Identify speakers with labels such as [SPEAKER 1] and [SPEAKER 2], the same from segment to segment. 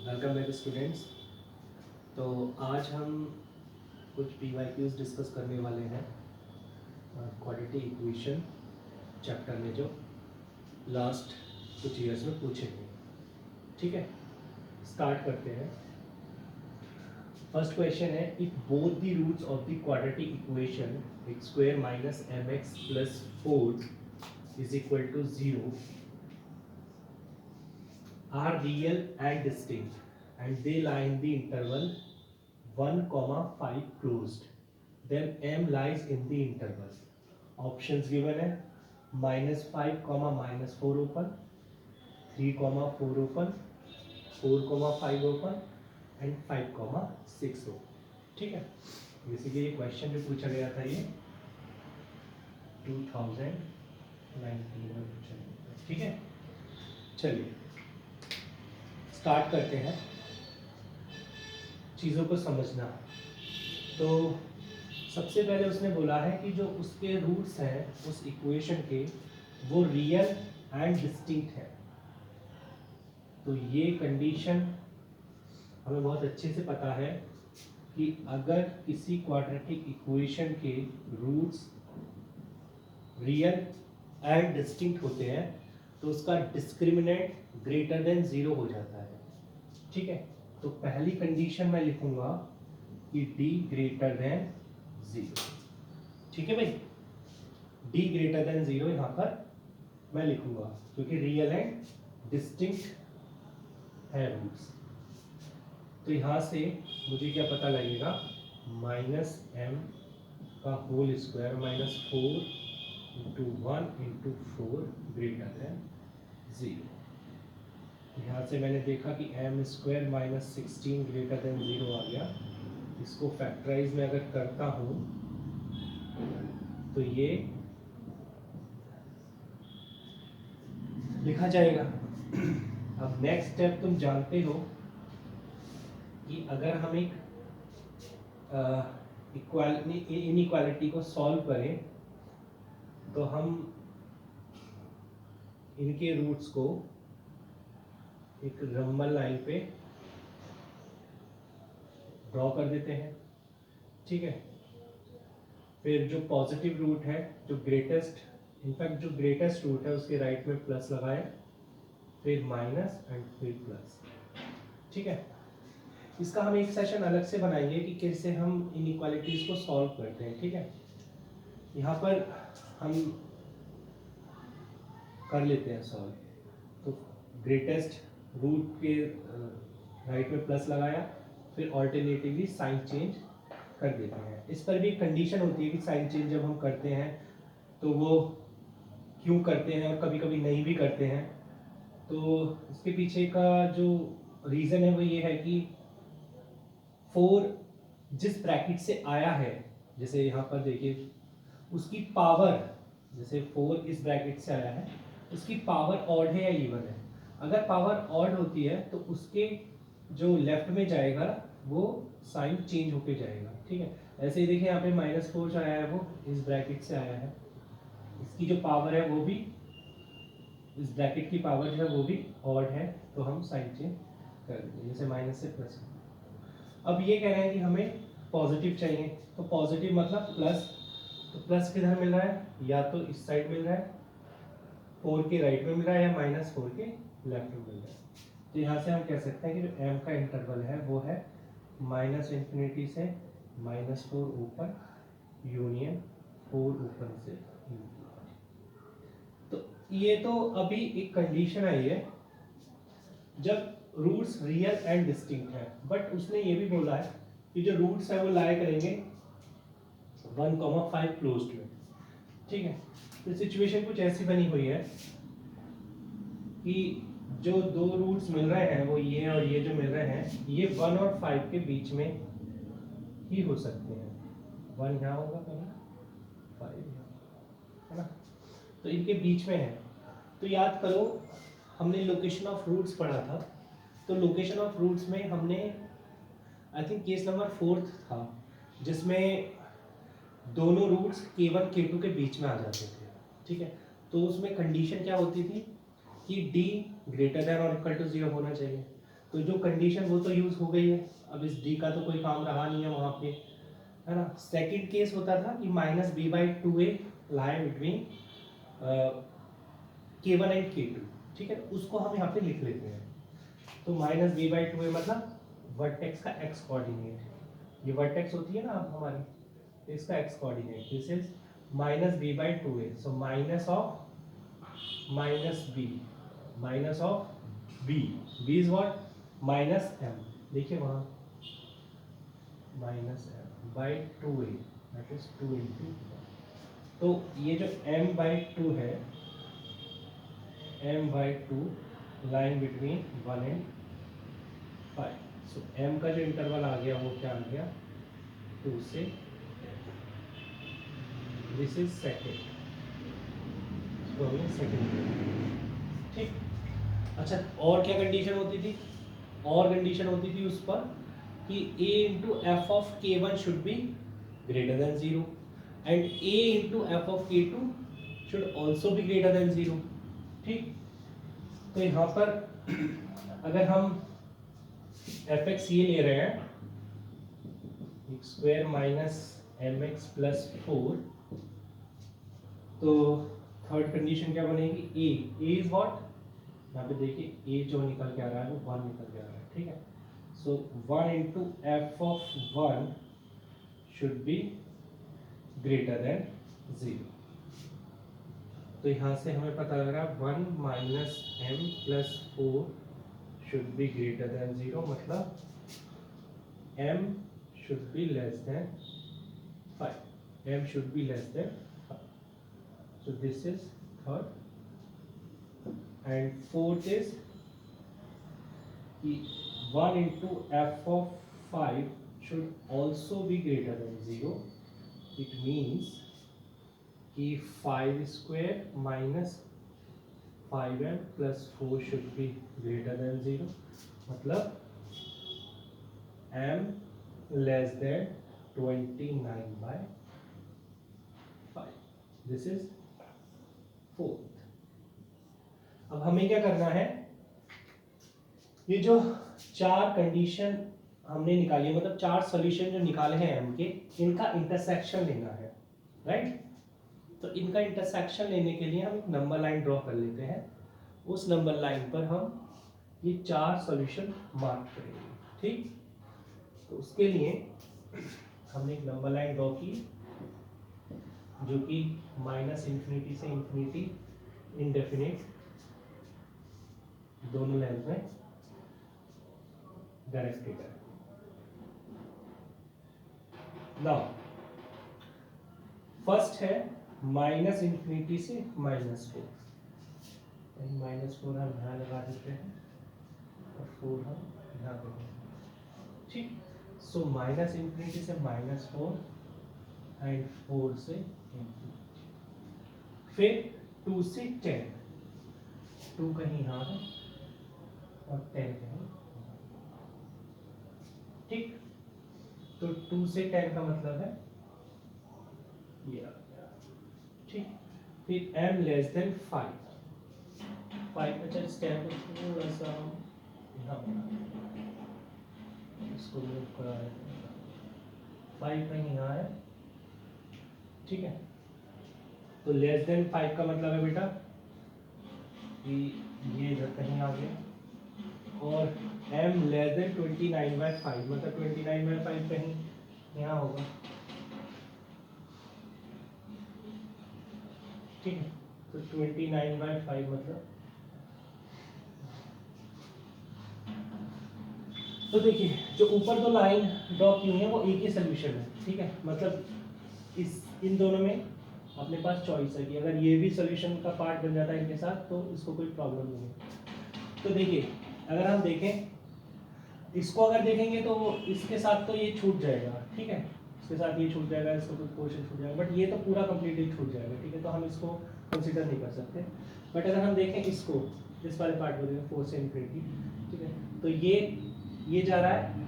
[SPEAKER 1] Welcome back students. तो आज हम कुछ PYQs डिस्कस करने वाले हैं क्वाड्रेटिक इक्वेशन चैप्टर में, जो लास्ट कुछ ईयर्स में पूछे गए। ठीक है, स्टार्ट करते हैं। फर्स्ट क्वेश्चन है, if both the roots of the quadratic equation x square minus mx plus 4 is equal to 0 are real and distinct and they lie in the interval 1, 5 closed, then m lies in the interval. Options given है -5, -4 open, 3, 4 open, 4, 5 open and 5, 6 open. ठीक है, basically ये question जो पूछा गया था ये 2019 में पूछा गया था। ठीक है, चलिए स्टार्ट करते हैं चीज़ों को समझना। तो सबसे पहले उसने बोला है कि जो उसके रूट्स हैं उस इक्वेशन के, वो रियल एंड डिस्टिंक्ट है। तो ये कंडीशन हमें बहुत अच्छे से पता है कि अगर किसी क्वाड्रेटिक इक्वेशन के रूट्स रियल एंड डिस्टिंक्ट होते हैं तो उसका डिस्क्रिमिनेंट ग्रेटर देन 0 हो जाता है। ठीक है, तो पहली कंडीशन मैं लिखूंगा कि d ग्रेटर देन 0। ठीक है भाई, d ग्रेटर देन 0 यहां पर मैं लिखूंगा क्योंकि रियल एंड डिस्टिंक्ट है रूट्स। तो यहां से मुझे क्या पता लगेगा, -m का होल स्क्वायर -4 × 1 × 4 ग्रेटर देन 0। यहाँ से मैंने देखा कि m स्क्वायर -16 ग्रेटर देन 0 आ गया। इसको फैक्टराइज में अगर करता हूँ तो ये लिखा जाएगा। अब नेक्स्ट स्टेप, तुम जानते हो कि अगर हम एक इनइक्वालिटी को सॉल्व करें तो हम इनके रूट्स को एक रंबल लाइन पे ड्रॉ कर देते हैं। ठीक है, फिर जो पॉजिटिव रूट है, जो ग्रेटेस्ट, इनफैक्ट जो ग्रेटेस्ट रूट है उसके राइट में प्लस लगाए, फिर माइनस एंड फिर प्लस। ठीक है, इसका हम एक सेशन अलग से बनाएंगे कि कैसे हम इनइक्वालिटीज को सॉल्व करते हैं। ठीक है, यहाँ पर हम कर लेते हैं सॉल्व। तो ग्रेटेस्ट रूट के राइट में प्लस लगाया, फिर ऑल्टरनेटिवली साइन चेंज कर देते हैं। इस पर भी एक कंडीशन होती है कि साइन चेंज जब हम करते हैं तो वो क्यों करते हैं और कभी कभी नहीं भी करते हैं। तो इसके पीछे का जो रीज़न है वो ये है कि 4 जिस ब्रैकेट से आया है, जैसे यहाँ पर देखिए उसकी पावर, जैसे 4 इस ब्रैकेट से आया है, उसकी पावर ऑड है या इवन है। अगर पावर ऑड होती है तो उसके जो लेफ्ट में जाएगा वो साइन चेंज होके जाएगा। ठीक है, ऐसे ही देखिए यहाँ पे -4 जो आया है वो इस ब्रैकेट से आया है, इसकी जो पावर है वो भी, इस ब्रैकेट की पावर जो है वो भी ऑड है, तो हम साइन चेंज कर देंगे, जैसे माइनस से प्लस। अब ये कह रहे हैं कि हमें पॉजिटिव चाहिए, तो पॉजिटिव मतलब प्लस। तो प्लस किधर मिल रहा है, या तो इस साइड मिल रहा है 4 के राइट में मिल रहा है, या -4 के लेफ्ट में मिल रहा है। तो यहाँ से हम कह सकते हैं कि जो m का इंटरवल है वो है -∞ से -4 ऊपर यूनियन 4 ऊपर से। तो ये तो अभी एक कंडीशन आई है जब रूट्स रियल एंड डिस्टिंक्ट है, बट उसने ये भी बोला है कि जो रूट्स है वो लाया करेंगे 1, 5 क्लोज्ड में। ठीक है, तो सिचुएशन कुछ ऐसी बनी हुई है कि जो दो रूट्स मिल रहे हैं वो ये और ये जो मिल रहे हैं, ये 1 और 5 के बीच में ही हो सकते हैं। 1 यहाँ होगा कहीं, 5 है ना, तो इनके बीच में है। तो याद करो हमने लोकेशन ऑफ रूट्स पढ़ा था, तो लोकेशन ऑफ रूट्स में हमने आई थिंक केस नंबर 4 था जिसमें दोनों रूट्स K1 K2 के बीच में आ जाते थे। ठीक है, तो उसमें कंडीशन क्या होती थी कि d ग्रेटर देन और इक्वल टू 0 होना चाहिए। तो जो कंडीशन वो तो यूज हो गई है, अब इस डी का तो कोई काम रहा नहीं है वहाँ पे, है ना। सेकंड केस होता था कि minus B by two A lie between K1 and K2, ठीक है, उसको हम यहाँ पे लिख लेते हैं। तो माइनस बी बाई टू ए मतलब वर्टेक्स का एक्स कोऑर्डिनेट, ये वर्टेक्स होती है ना अब हमारी, तो इसका x coordinate this is minus B by two A, so minus of minus of B, B is what minus M, देखिए वहाँ minus M by two A that is two into, तो ये जो m बाई टू है, m by two line between 1 and 5, so m का जो interval आ गया वो क्या आ गया 2 से, दिस इज सेकेंड, ठीक। अच्छा और क्या कंडीशन होती थी, और कंडीशन होती थी उस पर कि a into F of k1 should be greater than 0 and a into F of k2 should also be greater than 0, ठीक। तो यहाँ पर अगर हम एफ एक्स ये ले रहे हैं x square minus M x plus 4, तो थर्ड कंडीशन क्या बनेगी, ए इज व्हाट, यहाँ पे देखिए ए जो निकल के आ रहा है वो 1 निकल के आ रहा है, ठीक है। सो 1 into F of 1 should be greater than 0, तो यहाँ से हमें पता लग रहा है 1 minus M plus 4 should be greater than 0, मतलब m should be less than 5, m should be less than 5, so this is third, and fourth is 1 into f of 5 should also be greater than 0, it means कि 5 square minus 5m plus 4 should be greater than 0, मतलब m less than 29 by 5, this is fourth। अब हमें क्या करना है, ये जो चार कंडीशन हमने निकाली, मतलब चार सॉल्यूशन जो निकाले हैं m के, इनका इंटरसेक्शन लेना है, राइट। तो इनका इंटरसेक्शन लेने के लिए हम एक नंबर लाइन ड्रॉ कर लेते हैं, उस नंबर लाइन पर हम ये चार सॉल्यूशन मार्क करेंगे, ठीक। तो उसके लिए हमने एक नंबर लाइन ड्रॉ की जो कि माइनस इन्फिनिटी से इन्फिनिटी इनडेफिनिट दोनों लेंथ में डायरेक्टेड है। नाउ फर्स्ट है माइनस इन्फिनिटी से -4, -4 हम यहाँ लगा देते हैं और 4 हम यहाँ देते हैं, ठीक। सो माइनस इन्फिनिटी से -4 एंड 4 से इन्फिनिटी, फिर 2 से 10, 2 कहीं यहाँ है और 10 कहीं, ठीक। तो 2 से 10 का मतलब है ये आ गया, ठीक। फिर m लेस देन 5, अच्छा इस 10 को थोड़ा सा यहाँ बना, इसको मूव करा है, 5 कहीं यहाँ है, ठीक है। तो लेस देन 5 का मतलब है बेटा कि ये इधर कहीं आ गया, और m लेस देन 29/5 मतलब 29/5 कहीं यहाँ होगा, ठीक है। तो 29/5 मतलब, तो देखिए जो ऊपर दो लाइन ड्रॉ की हुई है वो एक ही सोल्यूशन है, ठीक है। मतलब इन दोनों में अपने पास चॉइस है कि अगर ये भी सोल्यूशन का पार्ट बन जाता है इनके साथ तो इसको कोई प्रॉब्लम नहीं है। तो देखिए अगर हम देखें इसको, अगर देखेंगे तो इसके साथ तो ये छूट जाएगा, ठीक है, इसके साथ ये छूट जाएगा, इसको कुछ पोर्शन छूट जाएगा, बट ये तो पूरा कम्प्लीटली छूट जाएगा, ठीक है। तो हम इसको कंसिडर नहीं कर सकते। बट अगर हम देखें इसको, इस वाले पार्ट को देखें 4 से इन्फिनिटी, ठीक है, तो ये जा रहा है,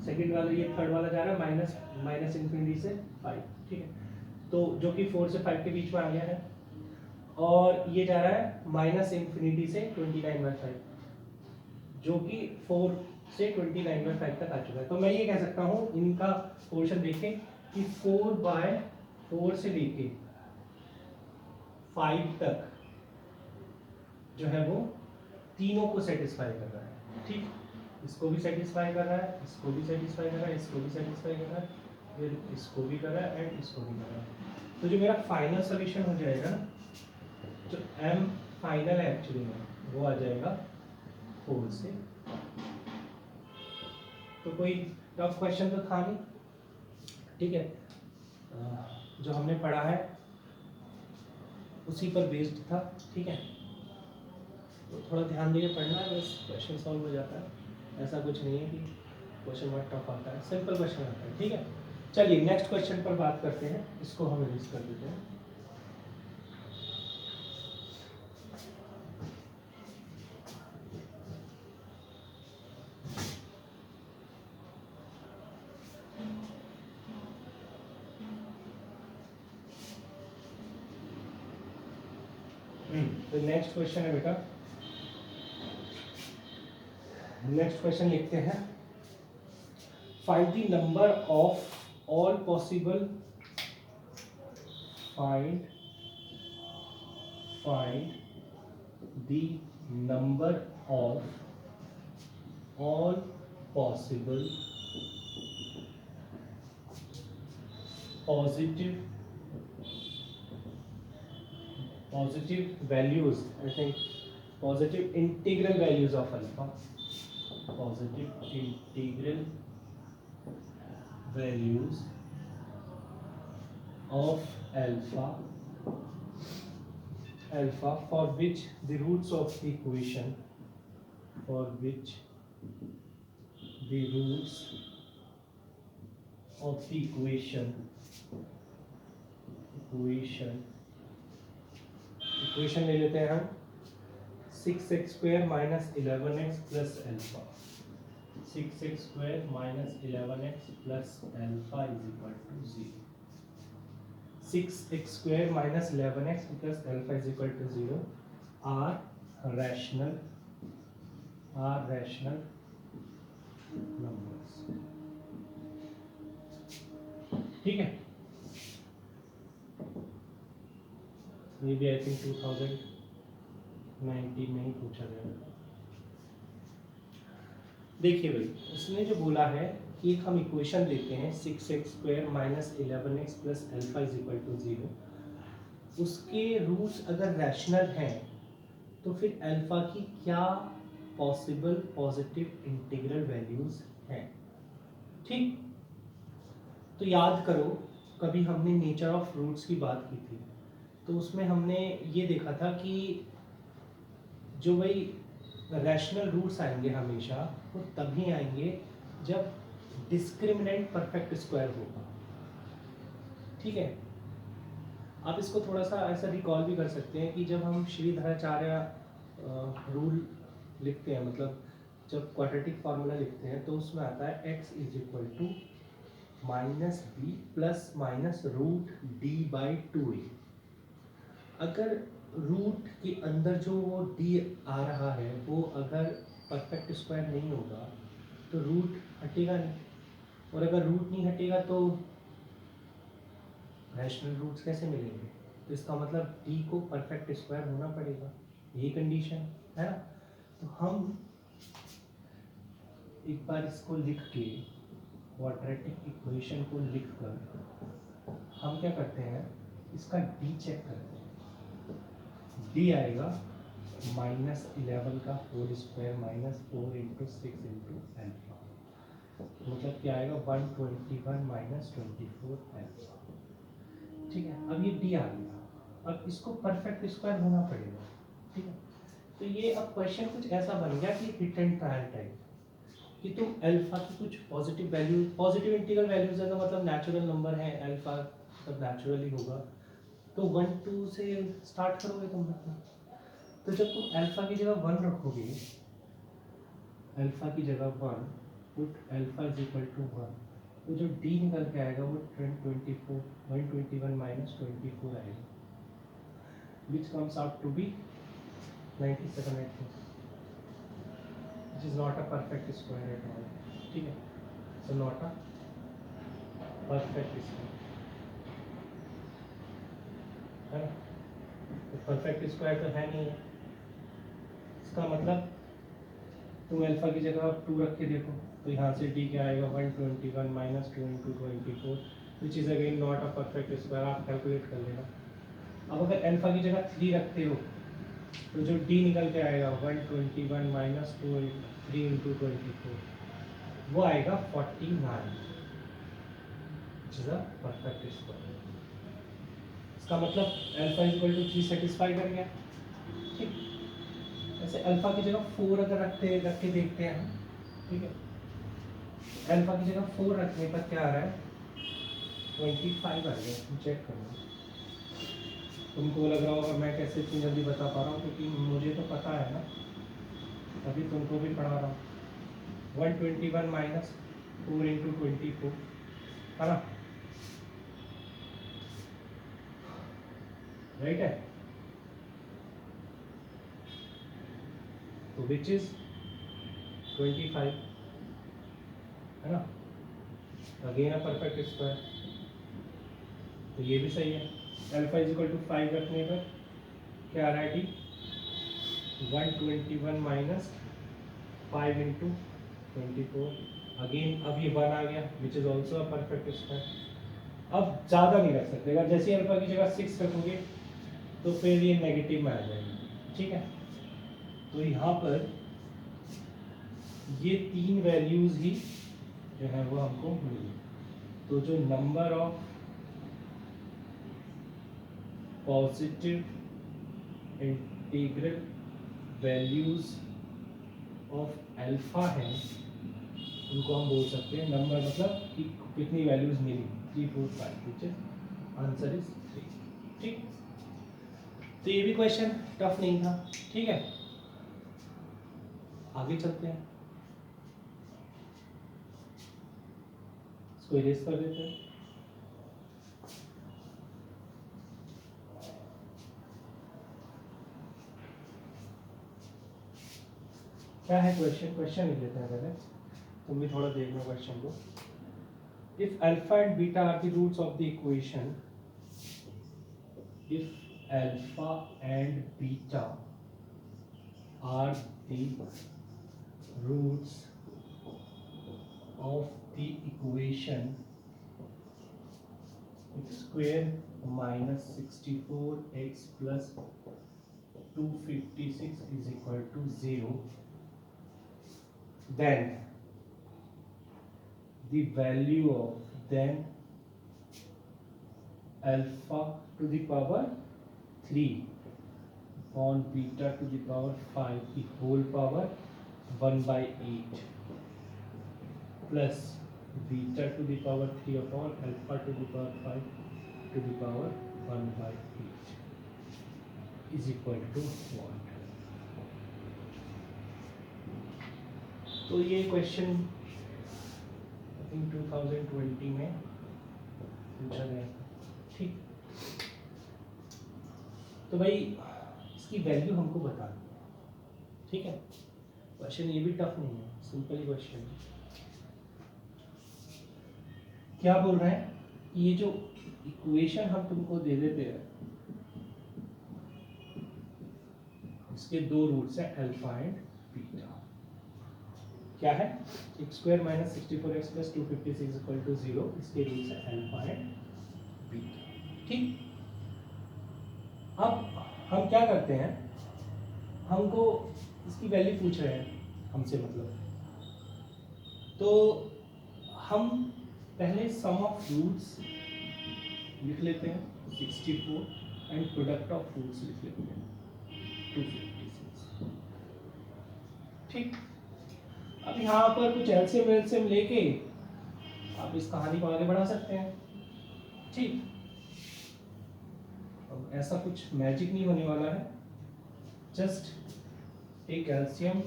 [SPEAKER 1] सेकंड वाला, ये थर्ड वाला जा रहा है माइनस इन्फिनिटी से 5, ठीक है, तो जो कि 4 से 5 के बीच में आ गया है, और ये जा रहा है माइनस इन्फिनिटी से 29/5, जो कि 4 से 29/5 तक आ चुका है। तो मैं ये कह सकता हूँ इनका पोर्शन देखें कि 4/4 से लेके 5 तक जो है वो तीनों को सेटिस्फाई कर रहा है। ठीक, इसको भी सेटिस्फाई कर रहा है, इसको भी सेटिस्फाई कर रहा है, इसको भी सेटिस्फाई कर रहा है, फिर इसको भी कर रहा है एंड इसको भी कर रहा है। तो जो मेरा फाइनल सोल्यूशन हो जाएगा ना, जो m फाइनल है एक्चुअली में, वो आ जाएगा 4 से। तो कोई टफ क्वेश्चन तो था नहीं, ठीक है। जो हमने पढ़ा है उसी पर बेस्ड था, ठीक है। तो थोड़ा ध्यान देके पढ़ना है, बस क्वेश्चन सॉल्व हो जाता है। ऐसा कुछ नहीं है कि क्वेश्चन बहुत टफ आता है, सिंपल क्वेश्चन आता है, ठीक है। चलिए नेक्स्ट क्वेश्चन पर बात करते हैं, इसको हम रिलीज कर देते हैं। तो नेक्स्ट क्वेश्चन है बेटा, नेक्स्ट क्वेश्चन लिखते हैं, find the number of all possible, find the number of all possible positive values, I think positive integral values of alpha, positive integral values of alpha for which the roots of the equation, for which the roots of the equation ले लेते हैं हम 6x² minus 11x plus alpha, 6x² minus 11x plus alpha is equal to 0। 6x² minus 11x plus alpha is equal to 0 are rational numbers, ठीक है। ये भी I think 2019 में ही पूछा गया। देखिए भाई, उसने जो बोला है कि एक हम इक्वेशन लेते हैं 6x² minus 11x plus alpha is equal to 0, उसके रूट्स अगर रैशनल हैं तो फिर एल्फा की क्या पॉसिबल पॉजिटिव इंटीग्रल वैल्यूज हैं, ठीक। तो याद करो, कभी हमने नेचर ऑफ रूट्स की बात की थी, तो उसमें हमने ये देखा था कि जो भाई रैशनल रूट्स आएंगे हमेशा वो तभी आएंगे जब डिस्क्रिमिनेंट परफेक्ट स्क्वायर होगा, ठीक है। आप इसको थोड़ा सा ऐसा रिकॉल भी कर सकते हैं कि जब हम श्रीधराचार्य रूल लिखते हैं, मतलब जब क्वाड्रेटिक फार्मूला लिखते हैं, तो उसमें आता है x is equal to minus B plus minus root D by 2a। अगर रूट के अंदर जो वो d आ रहा है वो अगर परफेक्ट स्क्वायर नहीं होगा तो रूट हटेगा नहीं, और अगर रूट नहीं हटेगा तो रैशनल रूट्स कैसे मिलेंगे। तो इसका मतलब d को परफेक्ट स्क्वायर होना पड़ेगा, यही कंडीशन है ना। तो हम एक बार इसको लिख के, क्वाड्रेटिक इक्वेशन को लिखकर हम क्या करते हैं, इसका d चेक करते हैं। d आएगा -11 का whole square minus 4 into 6 into alpha, मतलब क्या आएगा 121 माइनस 24 एल्फा, ठीक है। अब ये d आ गया, अब इसको परफेक्ट स्क्वायर होना पड़ेगा, ठीक है। तो ये अब क्वेश्चन कुछ ऐसा बन गया कि हिट एंड ट्रायल टाइप, कि तुम अल्फा की कुछ positive value, positive integral values है तो मतलब नेचुरल नंबर है, अल्फा तब नेचुरली होगा, तो 1 2 से स्टार्ट करोगे तुम रखना। तो जब तुम अल्फा की जगह 1 रखोगे, अल्फा की जगह 1 put alpha is equal to 1, तो जो d निकल के आएगा वो 121 माइनस 24 आएगा, which comes out to be 97 I think, which is not a perfect square at all. ठीक है, so not a perfect square है ना, तो परफेक्ट स्क्वायर तो है नहीं है। इसका मतलब तुम अल्फा की जगह 2 रख के देखो, तो यहाँ से डी क्या आएगा 121 minus 2 into 24 which is again not a perfect square. आप कैलकुलेट कर लेना। अब अगर अल्फा की जगह 3 रखते हो तो जो डी निकल के आएगा 121 माइनस 3 इंटू 24 वो आएगा 49 which is a perfect square. इसका मतलब अल्फा इक्वल टू 3 सेटिस्फाई कर गया। ठीक, ऐसे अल्फा की जगह 4 अगर रख के देखते हैं, ठीक है, अल्फा की जगह 4 रखने पर क्या आ रहा है 25 आ गया। चेक करना, तुमको लग रहा होगा मैं कैसे इतनी जल्दी बता पा रहा हूँ, क्योंकि मुझे तो पता है ना, अभी तुमको भी पढ़ा रहा हूँ। 121 माइनस 4 इंटू 24 है ना, राइट है, तो विच इज 25 है ना, अगेन अ परफेक्ट स्क्वायर, तो ये भी सही है। अल्फा इज इक्वल टू 5 रखने पर क्या आ रहा है डी 121 माइनस 5 इंटू 24 अगेन, अब ये 1 आ गया which is also a perfect square. अब ज़्यादा नहीं रख सकते, अगर जैसे अल्फा की जगह 6 रखोगे तो फिर ये नेगेटिव में आ जाएगी। ठीक है, तो यहाँ पर ये 3 वैल्यूज ही जो है वो हमको मिली। तो जो number of positive integral values of alpha है उनको हम बोल सकते हैं नंबर, मतलब कि कितनी वैल्यूज मिली 3 4 5 विच इज आंसर इज 3। ठीक, तो ये भी क्वेश्चन टफ नहीं था। ठीक है, आगे चलते हैं, इसको इरेज कर देते हैं। क्या है क्वेश्चन, क्वेश्चन लिख लेते हैं पहले, तुम भी थोड़ा देख लो क्वेश्चन को। If alpha and beta are the roots of the equation, if alpha and beta are the roots of the equation x square minus 64x plus 256 is equal to 0, then the value of alpha to the power 3 on beta to the power 5 the whole power 1/8 plus beta to the power 3 upon alpha to the power 5 to the power 1/8 is equal to 1। तो ये question I think 2020 में पूछा गया। ठीक, तो भाई इसकी value हमको बता दो। ठीक है, क्वेश्चन ये भी टफ नहीं है, सिंपल ही क्वेश्चन है। क्या बोल रहे हैं, ये जो इक्वेशन हम तुमको दे देते हैं इसके 2 रूट्स हैं अल्फा एंड बीटा। क्या है, x square minus 64x plus 256 equal to 0, इसके रूट्स हैं अल्फा एंड बीटा। ठीक, अब हम क्या करते हैं, हमको इसकी वैल्यू पूछ रहे हैं हमसे, मतलब तो हम पहले सम ऑफ रूट्स लिख लेते हैं 64 एंड प्रोडक्ट ऑफ रूट्स लिख लेते हैं 256। ठीक, अब यहाँ पर कुछ एलसीएम लेके आप इस कहानी को आगे बढ़ा सकते हैं। ठीक, अब ऐसा कुछ मैजिक नहीं होने वाला है, just take LCM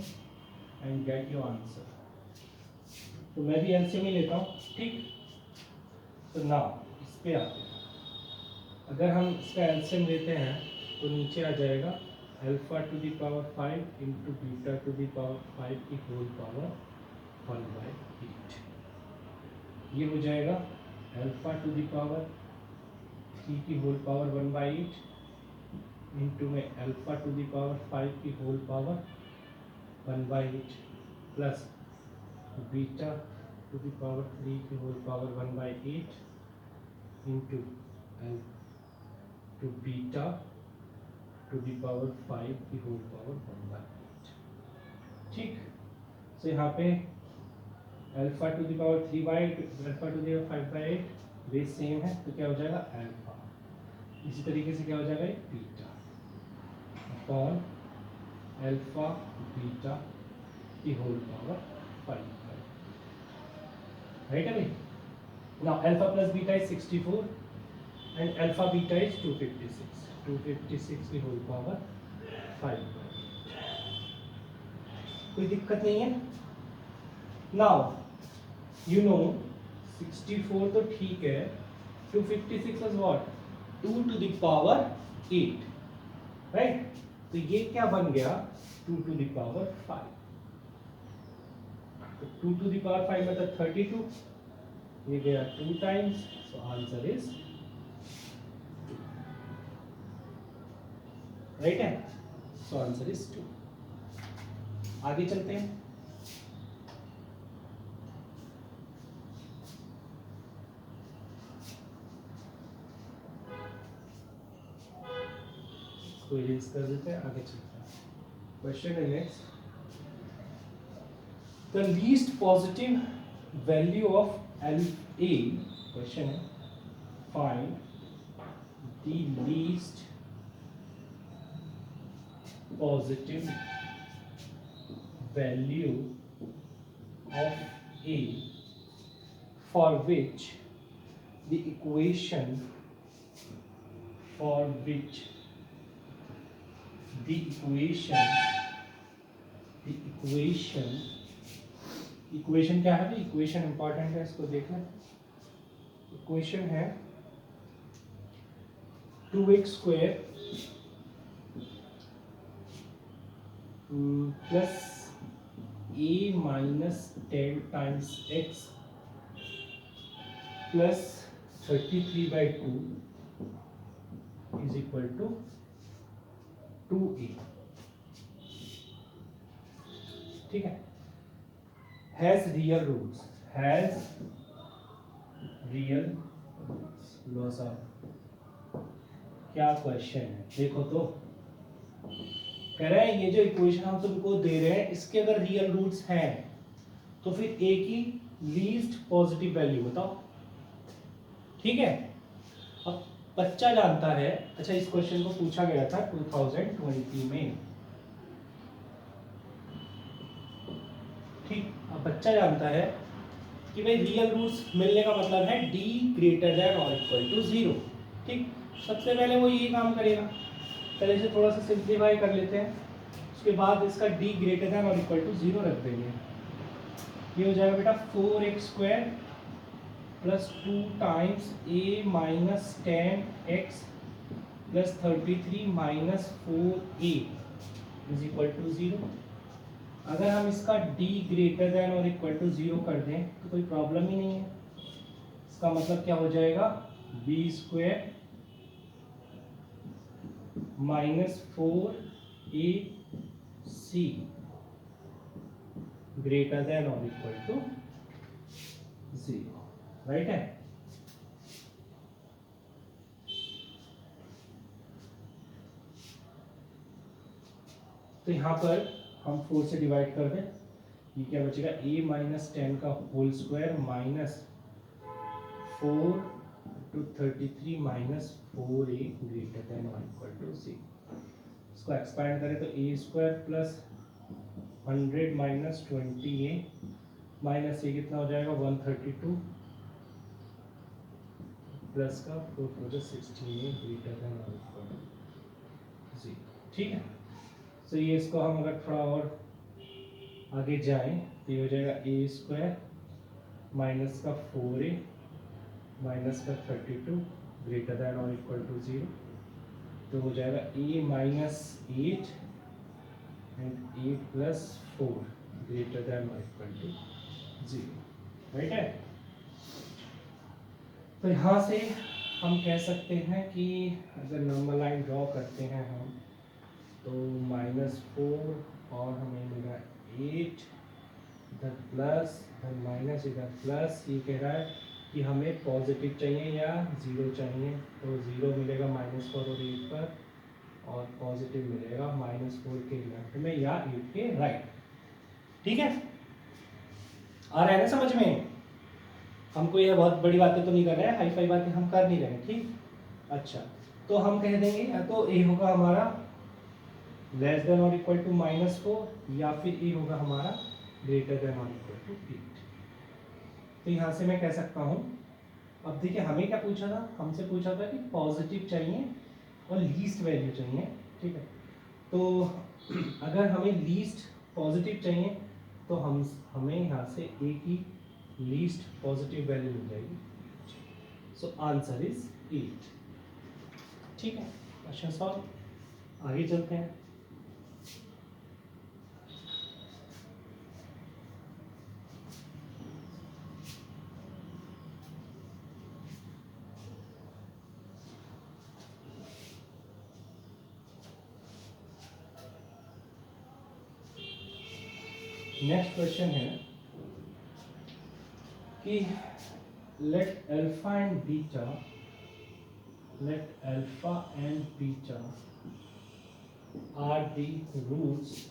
[SPEAKER 1] and get your answer. तो मैं भी एलसीएम ही लेता हूँ। ठीक, तो ना इस पे आते हैं, अगर हम इसका एलसीएम लेते हैं तो नीचे आ जाएगा alpha to the power 5 into beta to the power 5 की होल पावर 1/8। ये हो जाएगा अल्फा टू द पावर 3 की होल पावर 1/8 इंटू में अल्फा टू द पावर 5 की whole power 1/8 plus beta to the power 3 की whole power 1/8 into two beta to the power 5 की whole power 1/8। ठीक, तो यहाँ पे alpha to the power 3/8 alpha to the power 5/8 base same है, तो क्या हो जाएगा अल्फा। इसी तरीके से क्या हो जाएगा बीटा अपॉन अल्फा बीटा की होल पावर 5। राइट है भाई। Now alpha plus beta is 64 and alpha beta is 256 की होल पावर 5। कोई दिक्कत नहीं है। नाउ यू नो 64 तो ठीक है, 256 is what 2 to the power 8, right. तो ये क्या बन गया 2 टू द पावर 5। तो 2 टू द पावर 5 मतलब 32, ये गया 2 times, so answer is right है। So answer is 2। आगे चलते हैं। इसको इरेज कर देते हैं, आगे चलते हैं। क्वेश्चन है next, the least positive value of LA, question है find the least positive value of A for which the equation equation क्या है? इक्वेशन इंपॉर्टेंट है, इसको देख लें। इक्वेशन है 2x square plus a minus 10 times x plus 33/2 is equal to 2a। ठीक है, हैज रियल रूट्स, लो साहब क्या क्वेश्चन है देखो तो। कह रहे हैं ये जो इक्वेशन हम तुमको दे रहे हैं इसके अगर रियल रूट्स हैं तो फिर a की लीस्ट पॉजिटिव वैल्यू बताओ। ठीक है, अब बच्चा जानता है, अच्छा इस क्वेश्चन को पूछा गया था 2020 में। ठीक, अब बच्चा जानता है कि भाई रियल रूट्स मिलने का मतलब है d ग्रेटर देन और इक्वल टू 0। ठीक, सबसे पहले वो ये काम करेगा, पहले से थोड़ा सा सिंप्लीफाई कर लेते हैं, उसके बाद इसका d ग्रेटर देन और इक्वल टू 0 रख देंगे। ये हो जाएगा बेटा 4x square plus 2 times a minus 10x plus 33 minus 4a is equal to 0। अगर हम इसका d ग्रेटर देन और इक्वल टू 0 कर दें तो कोई प्रॉब्लम ही नहीं है। इसका मतलब क्या हो जाएगा b square minus 4ac greater than और इक्वल टू 0, राइट है। तो यहां पर हम 4 से डिवाइड कर दें, ये क्या बचेगा a माइनस 10 का whole square minus 4 two 33 minus 4a greater than और इक्वल टू 0। इसको एक्सपैंड करें तो a square plus 100 minus 20a minus ये कितना हो जाएगा 132 प्लस का 4 16a ग्रेटर देन और इक्वल टू 0। ठीक है, तो ये इसको हम अगर थोड़ा और आगे जाएं तो ये हो जाएगा a स्क्वायर माइनस का 4a माइनस का 32 ग्रेटर देन और इक्वल टू 0 तो हो जाएगा a minus 8 and 8 plus 4 greater than और इक्वल टू 0, राइट है। तो यहाँ से हम कह सकते हैं कि अगर नंबर लाइन ड्रॉ करते हैं हम, तो -4 और हमें मिला 8, इधर प्लस, इधर माइनस, इधर प्लस। ये कह रहा है कि हमें पॉजिटिव चाहिए या ज़ीरो चाहिए, तो ज़ीरो मिलेगा -4 और 8 पर, और पॉजिटिव मिलेगा -4 के लेफ्ट में या 8 के राइट। ठीक है, आ रहा है ना समझ में? हमको ये बहुत बड़ी बातें तो नहीं कर रहे हैं, हाई फाई बातें हम कर नहीं रहे हैं, ठीक। अच्छा, तो हम कह देंगे या तो ए होगा हमारा लेस देन और इक्वल टू -4, या फिर ए होगा हमारा ग्रेटर देन और इक्वल टू 8। तो यहाँ से मैं कह सकता हूँ, अब देखिए हमें क्या पूछा था, हमसे पूछा था कि पॉजिटिव चाहिए और लीस्ट वैल्यू चाहिए, ठीक है। तो अगर हमें लीस्ट पॉजिटिव चाहिए तो हमें यहाँ से ए की लीस्ट पॉजिटिव वैल्यू मिल जाएगी। सो आंसर इज 8। ठीक है, क्वेश्चन सॉल्व। आगे चलते हैं। नेक्स्ट क्वेश्चन है कि let alpha and beta are the roots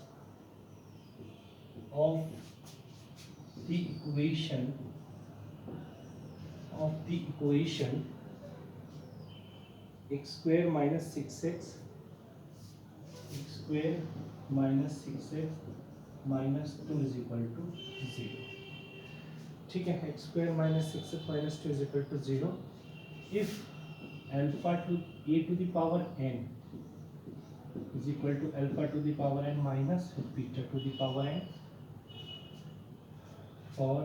[SPEAKER 1] of the equation x square minus 6x minus 2 is equal to 0। ठीक है, x square minus 6x minus 2 is equal to 0 if alpha to a to the power n is equal to alpha to the power n minus beta to the power n for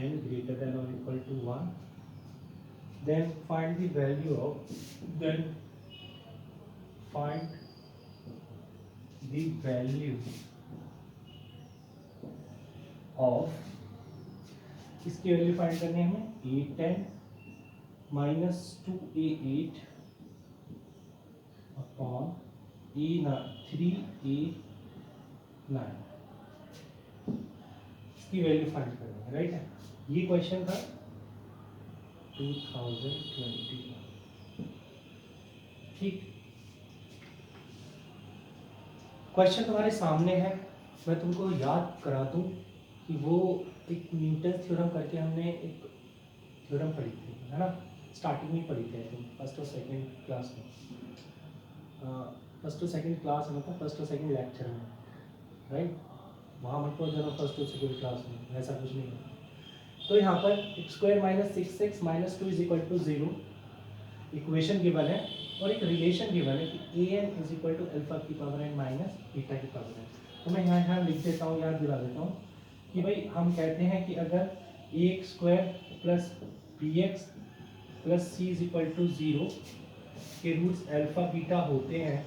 [SPEAKER 1] n greater than or equal to 1, then find the value of इसकी value find करनी है हमें a10 minus 2a8 upon a3a9, इसकी value find करनी है, right है। ये question था 2020। ठीक, क्वेश्चन तुम्हारे सामने है। मैं तुमको याद करा दूं कि वो एक न्यूटन थ्योरम करके हमने एक थ्योरम पढ़ी थी, है ना, स्टार्टिंग में पढ़ी थी तुम फर्स्ट और सेकंड क्लास में, फर्स्ट और सेकंड क्लास में था, फर्स्ट और सेकंड लेक्चर में, राइट। वहाँ मत पढ़ो जरा फर्स्ट और सेकंड क्लास में, ऐसा कुछ नहीं है। तो यहाँ पर x square minus 6x minus 2 is equal to 0 equation given है, और एक रिलेशन गिवन है कि an is equal to alpha की पावर n माइनस बीटा की पावर n। तो मैं यहाँ लिख देता हूँ, याद दिला देता हूँ कि भाई हम कहते हैं कि अगर ax square plus bx plus c is equal to 0 के रूट्स अल्फा बीटा होते हैं,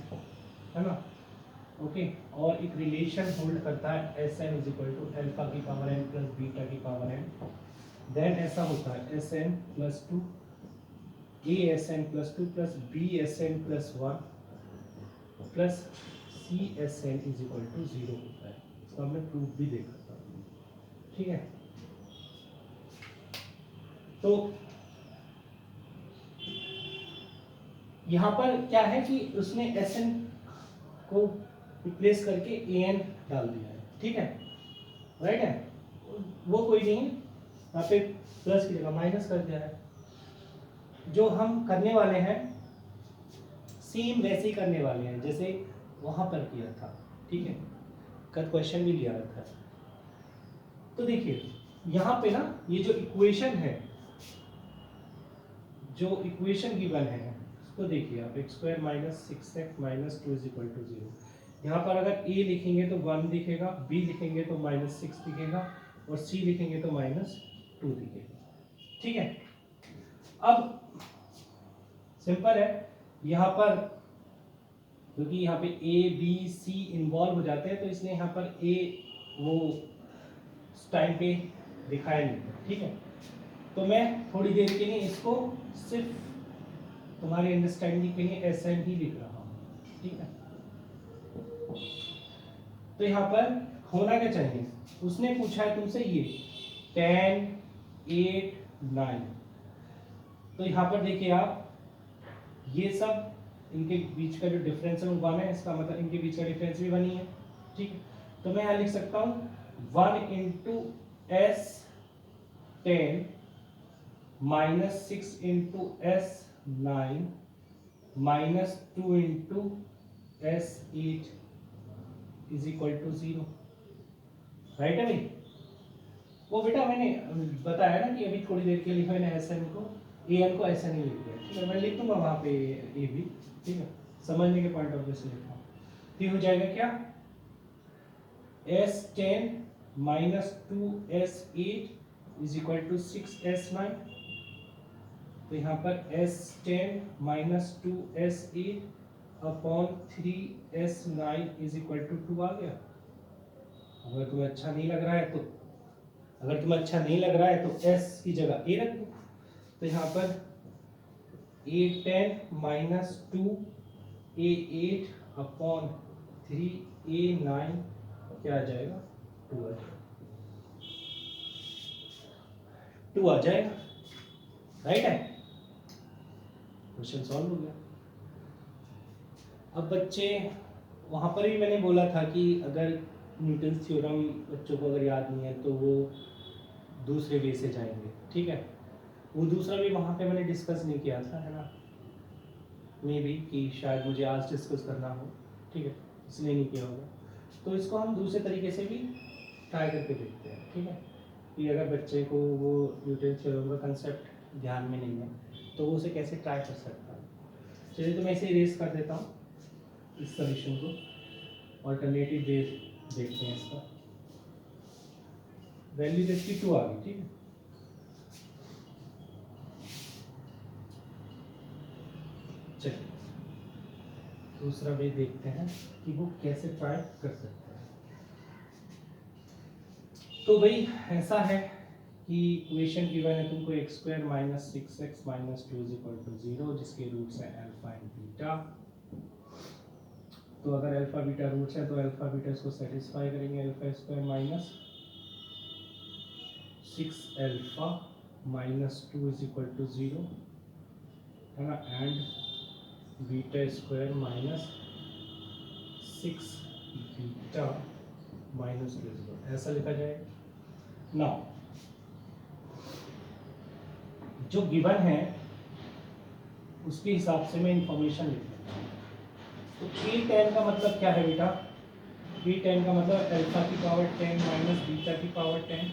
[SPEAKER 1] है ना, ओके, और एक रिलेशन होल्ड करता है Sn is equal to alpha की पावर n प्लस बीटा की पावर n, देन ऐसा होता है Sn plus 2 Asn plus 2 plus Bsn plus 1 plus Csn is equal to 0 होता है। इसका मैं प्रूफ भी देख सकता हूँ, ठीक है। तो यहाँ पर क्या है कि उसने Sn को रिप्लेस करके an डाल दिया है, ठीक है, राइट है। वो कोई नहीं, यहाँ पे प्लस की जगह माइनस कर दिया है। जो हम करने वाले हैं सेम वैसे ही करने वाले हैं जैसे वहां पर किया था, ठीक है, कल क्वेश्चन भी लिया था। तो देखिए यहाँ पे ना ये जो इक्वेशन है, जो इक्वेशन गिवन है उसको देखिए आप, x square minus 6x minus 2 is equal to 0। यहाँ पर अगर a लिखेंगे तो 1 दिखेगा, b लिखेंगे तो -6 दिखेगा, और c लिखेंगे तो -2 दिखेगा, ठीक है। अब सिंपल है यहाँ पर क्योंकि यहाँ पे ए बी सी इन्वॉल्व हो जाते हैं तो इसलिए यहाँ पर ए वो टाइम पे दिखाया नहीं था, ठीक है। तो मैं थोड़ी देर के लिए इसको सिर्फ तुम्हारी अंडरस्टैंडिंग के लिए एस एन ही लिख रहा हूँ, ठीक है। तो यहाँ पर होना क्या चाहिए, उसने पूछा है तुमसे ये 10, 8, 9। तो यहाँ पर देखिए आप, ये सब इनके बीच का जो डिफरेंस है वो 1 है, इसका मतलब इनके बीच का डिफरेंस भी 1 ही है, ठीक है। तो मैं यहाँ लिख सकता हूँ 1 into S 10 minus 6 into S 9 minus 2 into S 8 is equal to 0। Right है भाई? वो बेटा मैंने बताया ना कि अभी थोड़ी देर के लिए मैंने एस एन को ए एन को ऐसा नहीं लिख दिया, ठीक है। मैं लिख दूंगा वहाँ पे ए भी, ठीक है, समझने के पॉइंट ऑफ व्यू से लिखा हूँ। तो हो जाएगा क्या, S 10 minus 2 S 8 is equal to 6 S 9। तो यहाँ पर S 10 minus 2 S 8 upon 3 S 9 is equal to 2 आ गया। अगर तुम्हें अच्छा नहीं लग रहा है तो एस की जगह ए रख दो। तो यहाँ पर ए 10 माइनस 2 ए 8 अपॉन 3 ए 9 क्या आ जाएगा, 2 आ जाएगा, 2 आ जाएगा। राइट है, क्वेश्चन सॉल्व हो गया। अब बच्चे, वहाँ पर भी मैंने बोला था कि अगर न्यूटन थ्योरम बच्चों को अगर याद नहीं है तो वो दूसरे वे से जाएंगे, ठीक है। वो दूसरा भी वहाँ पे मैंने डिस्कस नहीं किया था, है ना, मे बी कि शायद मुझे आज डिस्कस करना हो, ठीक है, इसलिए नहीं किया होगा। तो इसको हम दूसरे तरीके से भी ट्राई करके देखते हैं, ठीक है, कि अगर बच्चे को वो न्यूटन थ्योरम का कंसेप्ट ध्यान में नहीं है तो वो उसे कैसे ट्राई कर सकता है। चलिए तो मैं इसे इरेज कर देता हूँ, इस सॉल्यूशन को, ऑल्टरनेटिव वे देखते हैं इसका। वैल्यू इसकी 2 आ गई, ठीक है। चलिए दूसरा वे देखते हैं कि वो कैसे ट्राई कर सकते हैं। तो भाई ऐसा है कि इक्वेशन गिवन है तुमको x square minus 6x minus 2 is equal to 0, जिसके रूट्स हैं अल्फा एंड बीटा। तो अगर अल्फा बीटा रूट्स है तो अल्फा बीटा इसको सेटिस्फाई करेंगे। Alpha square minus 6 alpha minus 2 is equal to 0, है ना, and beta square minus 6 beta minus 2, ऐसा लिखा जाएगा ना। जो गिवन है उसके हिसाब से मैं इंफॉर्मेशन लिख लेता हूँ। तो a10 का मतलब क्या है बेटा, a10 का मतलब अल्फा की पावर 10 माइनस बीटा की पावर 10।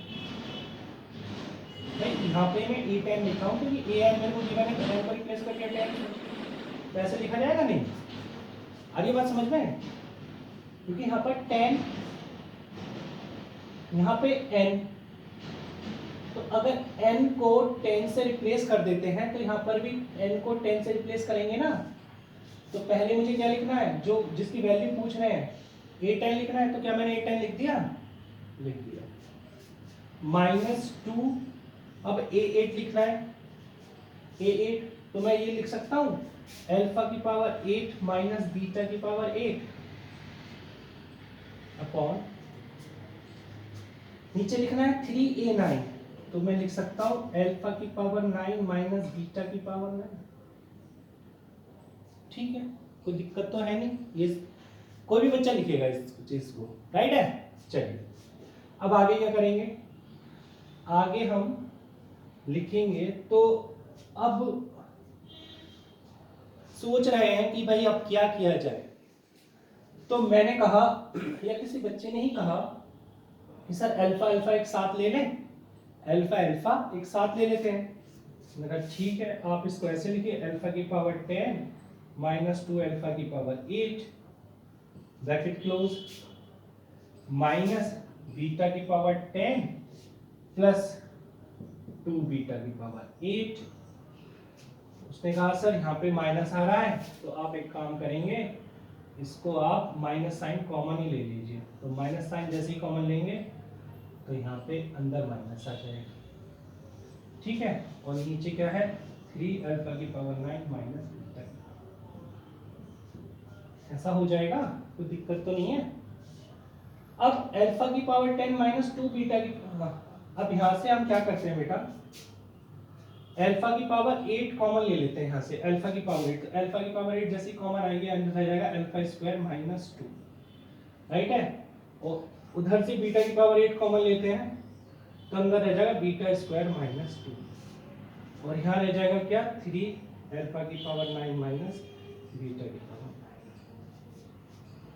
[SPEAKER 1] यहाँ पे मैं a10 लिखा हूँ क्योंकि a n मेरे को गिवन है, तो n को रिप्लेस करके 10 तो ऐसे लिखा जाएगा नहीं। आगे बात समझ में, क्योंकि यहाँ पर 10, यहाँ पे n, तो अगर n को 10 से रिप्लेस कर देते हैं तो यहाँ पर भी n को 10 से रिप्लेस करेंगे ना। तो पहले मुझे क्या लिखना है, जो जिसकी वैल्यू पूछ रहे हैं a10 लिखना है, तो क्या मैंने a10 लिख दिया, माइनस 2। अब a8 लिखना है, a8 तो मैं ये लिख सकता हूँ अल्फा की पावर 8 माइनस बीटा की पावर 8 अपॉन, नीचे लिखना है 3a9, तो मैं लिख सकता हूँ अल्फा की पावर 9 माइनस बीटा की पावर 9। ठीक है, कोई दिक्कत तो है नहीं, ये कोई भी बच्चा लिखेगा इस चीज को, राइट है। चलिए अब आगे क्या करेंगे, आगे हम लिखेंगे। तो अब सोच रहे हैं कि भाई अब क्या किया जाए। तो मैंने कहा, या किसी बच्चे ने ही कहा कि सर अल्फा अल्फा एक साथ ले लें, अल्फा अल्फा एक साथ ले लेते हैं। मैंने कहा ठीक है, आप इसको ऐसे लिखिए, अल्फा की पावर 10 माइनस 2 अल्फा की power 8 bracket close, minus beta की पावर 10 प्लस 2 बीटा की पावर 8 उसने कहा सर यहाँ पे माइनस आ रहा है, तो आप एक काम करेंगे, इसको आप माइनस साइन कॉमन ही ले लीजिए। तो माइनस साइन जैसे ही कॉमन लेंगे तो यहाँ पे अंदर माइनस आ जाएगा, ठीक है। और नीचे क्या है, 3 अल्फा की पावर 9 माइनस बीटा, ऐसा हो जाएगा, कोई दिक्कत तो नहीं है। अब अल्फा की पावर 10 माइनस 2 बीटा की, अब यहाँ से हम क्या करते हैं बेटा, अल्फा की पावर 8 कॉमन ले लेते हैं यहाँ से, अल्फा की पावर 8, तो अल्फा की पावर 8 जैसे कॉमन आएगी अंदर आ जाएगा अल्फा स्क्वायर माइनस 2, राइट है। और उधर से बीटा की पावर 8 कॉमन लेते हैं तो अंदर रह जाएगा बीटा स्क्वायर माइनस 2, और यहाँ रह जाएगा क्या, 3 अल्फा की पावर 9 माइनस बीटा की पावर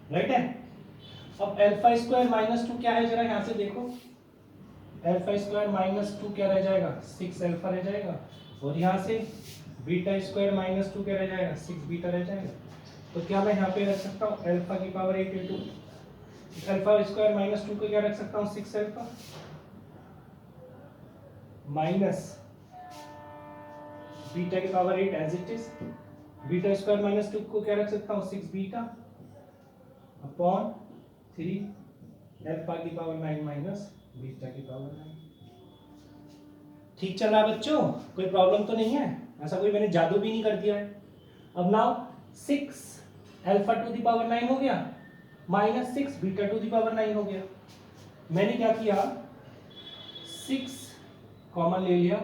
[SPEAKER 1] 9, राइट है। अब अल्फा स्क्वायर माइनस 2 क्या है, जरा यहाँ से देखो, अल्फा स्क्वायर माइनस 2 क्या रह जाएगा, 6 अल्फा रह जाएगा, और यहाँ से बीटा स्क्वायर माइनस 2 क्या रह जाएगा, 6 बीटा रह जाएगा। तो क्या मैं यहाँ पे रख सकता हूँ अल्फा की power 8 into alpha square minus 2 को क्या रख सकता हूँ, 6 अल्फा माइनस बीटा की power 8 as it is, beta square minus 2 को क्या रख सकता हूँ, 6 बीटा अपॉन 3 अल्फा की पावर 9 माइनस बीटा की पावर 9। ठीक चल रहा है बच्चों, कोई प्रॉब्लम तो नहीं है, ऐसा कोई मैंने जादू भी नहीं कर दिया है। अब now 6 alpha to the power 9 हो गया minus 6 beta to the power 9 हो गया। मैंने क्या किया, 6 कॉमन ले लिया,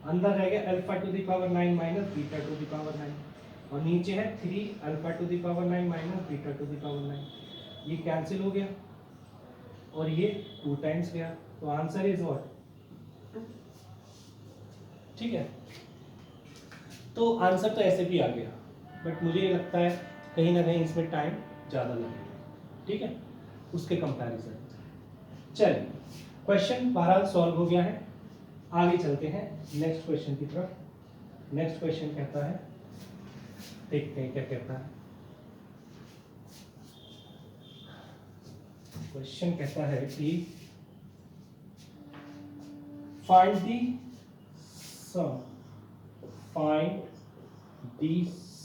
[SPEAKER 1] अंदर रह गया alpha to the power 9 minus beta to the power 9, और नीचे है 3 alpha to the power 9 minus beta to the power 9, ये कैंसिल हो गया और ये 2 टाइम्स गया, तो आंसर इज व्हाट, ठीक है। तो आंसर तो ऐसे भी आ गया, बट मुझे ये लगता है कहीं ना कहीं इसमें टाइम ज़्यादा लगेगा, ठीक है, उसके कंपैरिजन। चलिए क्वेश्चन बहरहाल सॉल्व हो गया है, आगे चलते हैं नेक्स्ट क्वेश्चन की तरफ। नेक्स्ट क्वेश्चन कहता है, देखते हैं क्या कहता है। क्वेश्चन कहता है कि find the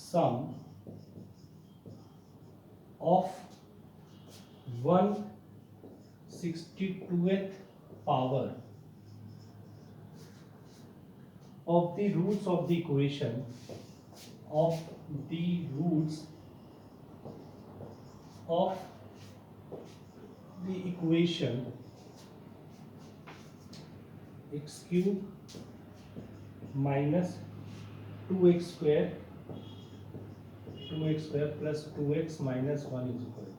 [SPEAKER 1] sum of 1/62th power of the roots of the equation of the roots of the equation x cube minus 2x square plus 2x minus 1 is equal to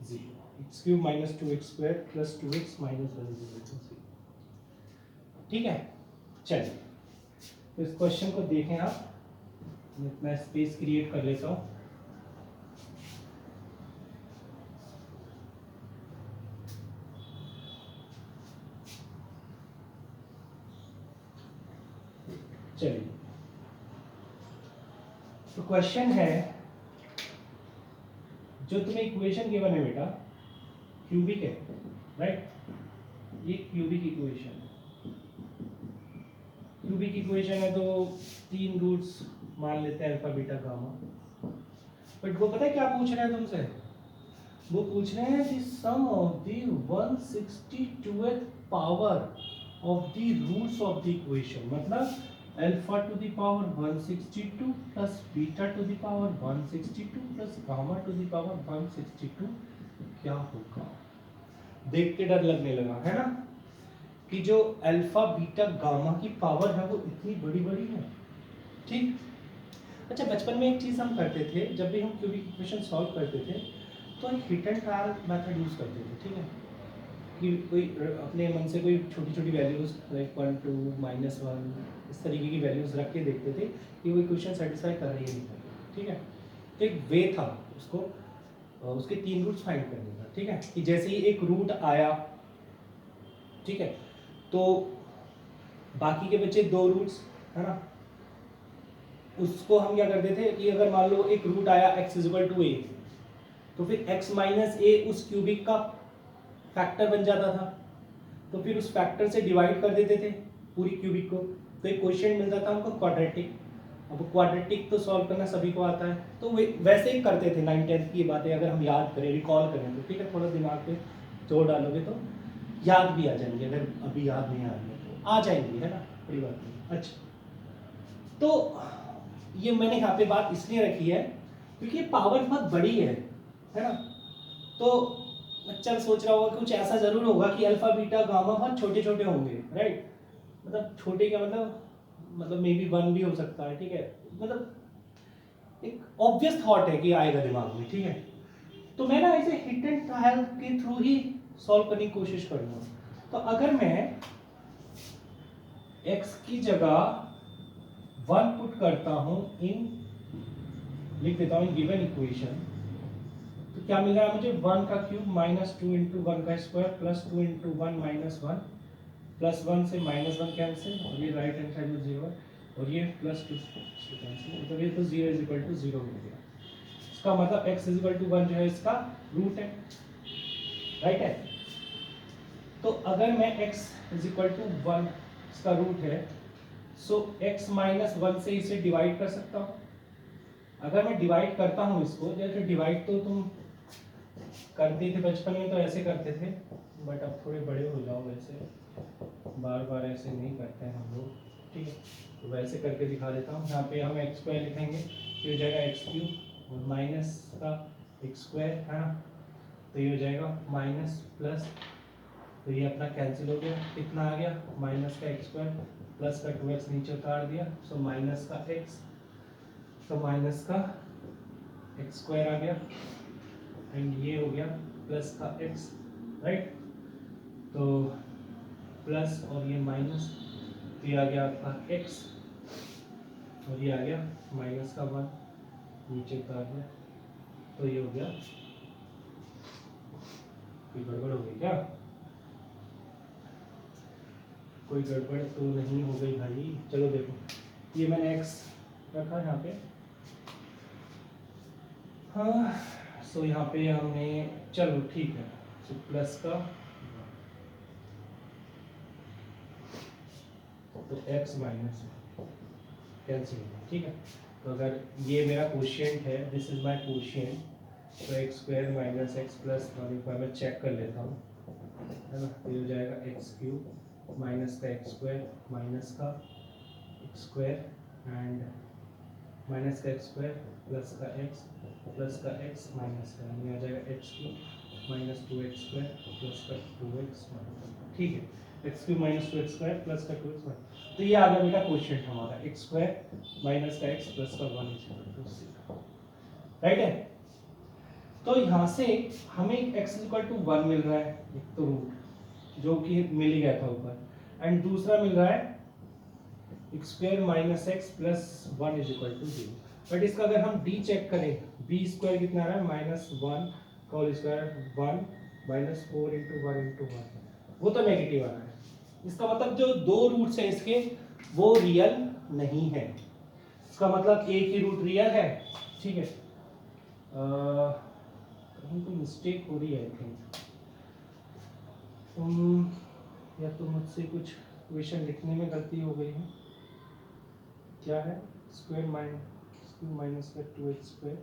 [SPEAKER 1] 0. x cube minus 2x square plus 2x minus 1 is equal to 0. ठीक है, चलिए तो इस question को देखें आप, मैं space create कर लेता हूँ। चलिए तो क्वेश्चन है, जो तुम्हें इक्वेशन गिवन है बेटा क्यूबिक है, राइट, ये क्यूबिक इक्वेशन है। क्यूबिक इक्वेशन है तो 3 रूट्स मान लेते हैं अल्फा बीटा गामा, बट वो पता है क्या पूछ रहे हैं तुमसे, वो पूछ रहे हैं the sum of the 1/62th power of the roots of the equation, मतलब alpha to the power 162 plus beta to the power 162 plus gamma to the power 162 क्या होगा। देख के डर लगने लगा है ना, कि जो अल्फा बीटा गामा की पावर है वो इतनी बड़ी बड़ी है, ठीक। अच्छा बचपन में एक चीज़ हम करते थे, जब भी हम क्यूबिक इक्वेशन सॉल्व करते थे तो एक hit and trial method use करते थे, ठीक है, कि कोई अपने मन से कोई छोटी छोटी वैल्यूज़ लाइक 1 2 -1 इस तरीके की वैल्यूज़ रख के देखते थे कि वो इक्वेशन सेटिस्फाई कर रही है नहीं कर रही, ठीक है। तो एक वे था उसको, उसके 3 रूट्स फाइंड करने का, ठीक है, कि जैसे ही एक रूट आया, ठीक है, तो बाकी के बचे 2 रूट्स है ना, उसको हम क्या करते थे कि अगर मान लो एक रूट आया x = a, तो फिर x - a उस क्यूबिक का फैक्टर बन जाता था, तो फिर उस फैक्टर से डिवाइड कर देते थे पूरी क्यूबिक को, तो एक क्वोशिएंट मिलता था हमको क्वाड्रेटिक, अब क्वाड्रेटिक तो सॉल्व करना सभी को आता है, तो वैसे ही करते थे 9th-10th की बातें अगर हम याद करें, रिकॉल करें तो ठीक है, थोड़ा दिमाग पे जोर डालोगे तो याद भी आ जाएंगे, अगर अभी याद नहीं आ रही है तो आ जाएंगी, है ना, बड़ी बात नहीं। अच्छा, तो ये मैंने यहाँ पे बात इसलिए रखी है क्योंकि ये पावर बहुत बड़ी है ना। तो बच्चा सोच रहा होगा कुछ ऐसा जरूर होगा कि अल्फा बीटा गामा बहुत छोटे छोटे होंगे, राइट, मतलब छोटे का मतलब मे बी 1 भी हो सकता है, ठीक है, मतलब एक ऑब्वियस थॉट है कि आएगा दिमाग में, ठीक है। तो मैं ना इसे हिट एंड ट्रायल के थ्रू ही सॉल्व करने की कोशिश करूंगा। तो अगर मैं x की जगह 1 पुट करता हूं इन, लिख देता हूं इन गिवन इक्वेशन, तो क्या मिल रहा है मुझे, 1 का क्यूब माइनस 2 इंटू 1 का square plus 2 into 1 minus 1 plus 1 से माइनस 1 कैंसिल, और ये राइट हैंड साइड में 0 और ये प्लस 2 कैंसिल, मतलब ये तो 0 इज इक्वल टू 0 मिल गया। इसका मतलब x इज इक्वल टू 1 जो है इसका रूट है, राइट है। तो अगर मैं x इज इक्वल टू 1 इसका रूट है, सो x माइनस 1 से इसे डिवाइड कर सकता हूँ। अगर मैं डिवाइड करता हूँ इसको, जैसे डिवाइड तो तुम करते थे बचपन में, तो ऐसे करते थे, बट अब थोड़े बड़े हो जाओ, वैसे बार बार ऐसे नहीं करते हैं हम लोग, ठीक है। तो वैसे करके दिखा देता हूँ। यहाँ पे हम एक्स स्क्वायर लिखेंगे, तो हो जाएगा एक्स क्यूब और माइनस का एक्स स्क्वायर है ना, तो ये हो जाएगा माइनस प्लस, तो ये अपना कैंसिल हो गया, कितना आ गया, माइनस का एक्स स्क्वायर प्लस का 2x नीचे उतार दिया, सो माइनस का x, तो माइनस का एक्स स्क्वायर आ गया एंड ये हो गया प्लस का x, राइट। तो प्लस और ये माइनस, तो ये आ गया आपका x और ये आ गया माइनस का 1 नीचे उतार दिया, तो ये हो गया, कोई गड़बड़ हो गई क्या, कोई गड़बड़ तो नहीं हो गई भाई। चलो देखो, ये मैंने x रखा यहाँ पे, हाँ, सो यहाँ पे हमने, चलो ठीक है, सो प्लस का, तो x माइनस कैंसिल होगा, ठीक है। तो अगर ये मेरा कोशिएंट है, दिस इज माय कोशिएंट, तो x square minus x plus 1, एक बार मैं चेक कर लेता हूँ, है ना, ये हो जाएगा एक्स क्यूब माइनस का एक्स स्क्वायर माइनस का एक्स स्क्वायर एंड माइनस का एक्स स्क्वायर प्लस का एक्स माइनस का, ये आ जाएगा x cube minus 2x square plus का 2x, ठीक है, x cube minus 2x square plus का 2x, तो ये आ गया बेटा क्वोशिएंट हमारा, एक्स स्क्वायर माइनस का एक्स प्लस का 1, राइट है। तो यहाँ से हमें x इक्वल टू 1 मिल रहा है, एक तो रूट जो कि मिल ही गया था ऊपर, एंड दूसरा मिल रहा है x square minus x plus 1 is equal to 0। But इसका अगर हम d चेक करें, b स्क्वायर कितना आ रहा है, माइनस 1 का whole square 1 minus 4 into 1 into 1, वो तो नेगेटिव आ रहा है। इसका मतलब जो दो रूट्स हैं इसके, वो रियल नहीं है, इसका मतलब एक ही रूट रियल है, ठीक है। कहीं कोई मिस्टेक हो रही है, आई थिंक या तो मुझसे कुछ क्वेश्चन लिखने में गलती हो गई है, क्या है, स्क्वायर माइनस का 2x स्क्वायर,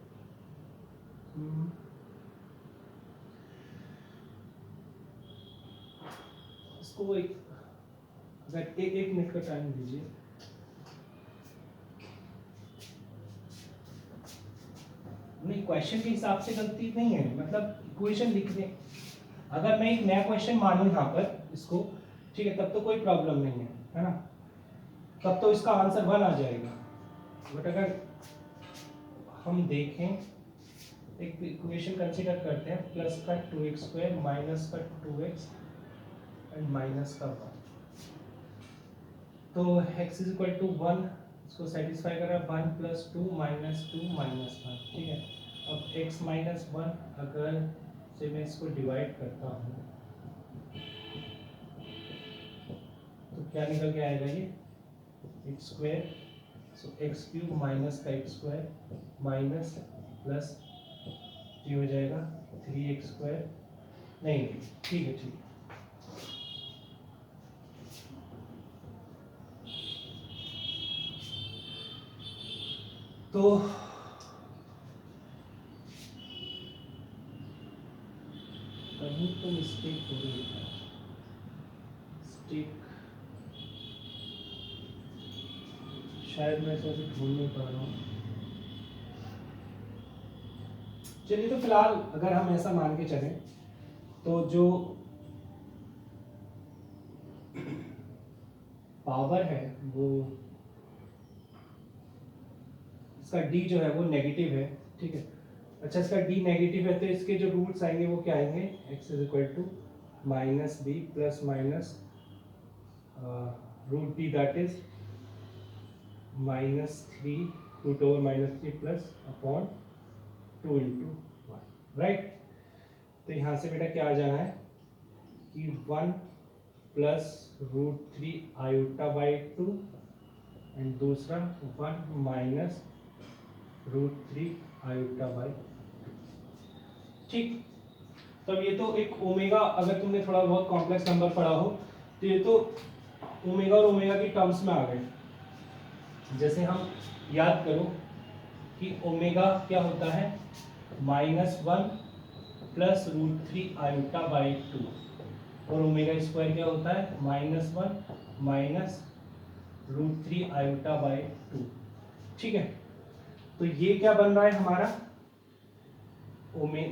[SPEAKER 1] इसको एक मिनट का टाइम दीजिए। नहीं, क्वेश्चन के हिसाब से गलती नहीं है, मतलब इक्वेशन लिखने, अगर मैं एक नया क्वेश्चन मानूं यहाँ पर इसको, ठीक है, तब तो कोई प्रॉब्लम नहीं है ना, तब तो इसका आंसर 1 आ जाएगा। बट अगर हम देखें, एक इक्वेशन कंसीडर करते हैं, प्लस का 2x स्क्वायर माइनस का 2x एंड माइनस का 1, तो x इज इक्वल टू 1, इसको सेटिस्फाई कर रहा है 1 प्लस 2 माइनस 2 माइनस 1, ठीक है। अब x माइनस 1 अगर से मैं इसको डिवाइड करता हूँ तो क्या निकल के आएगा, ये एक्स स्क्वायर, सो एक्स क्यूब माइनस का एक्स स्क्वायर माइनस प्लस ये हो जाएगा 3x स्क्वायर, नहीं ठीक है, ठीक है, तो कहीं तो मिस्टेक हो रही है, मिस्टेक शायद मैं ऐसे ढूंढ नहीं पा रहा हूँ। चलिए, तो फिलहाल अगर हम ऐसा मान के चलें तो जो पावर है वो, इसका d जो है वो नेगेटिव है, ठीक है। अच्छा, इसका d नेगेटिव है तो इसके जो रूट्स आएंगे वो क्या आएंगे, x is equal to minus B plus minus root b, that is -3 root over -3 plus upon 2 into 1, right. तो यहाँ से बेटा क्या आ जाना है कि 1 plus root 3 iota by 2 and दूसरा 1 माइनस रूट 3 आयोटा बाई, ठीक। तब ये तो एक ओमेगा, अगर तुमने थोड़ा बहुत कॉम्प्लेक्स नंबर पढ़ा हो तो ये तो ओमेगा और ओमेगा की टर्म्स में आ गए। जैसे हम याद करो कि ओमेगा क्या होता है, -1 प्लस रूट 3 आयोटा बाई 2, और ओमेगा स्क्वायर क्या होता है, -1 माइनस रूट 3 आयोटा बाई 2, ठीक है। तो ये क्या बन रहा है हमारा,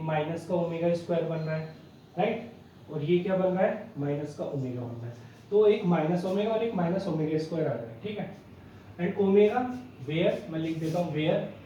[SPEAKER 1] माइनस का ओमेगा स्क्वायर बन रहा है, राइट। और ये क्या बन रहा है, माइनस का ओमेगा बन रहा है। तो एक माइनस ओमेगा और एक माइनस ओमेगा स्क्वायर आ रहा है, ठीक है। एंड ओमेगा वेयर, मैं लिख देता हूँ वेयर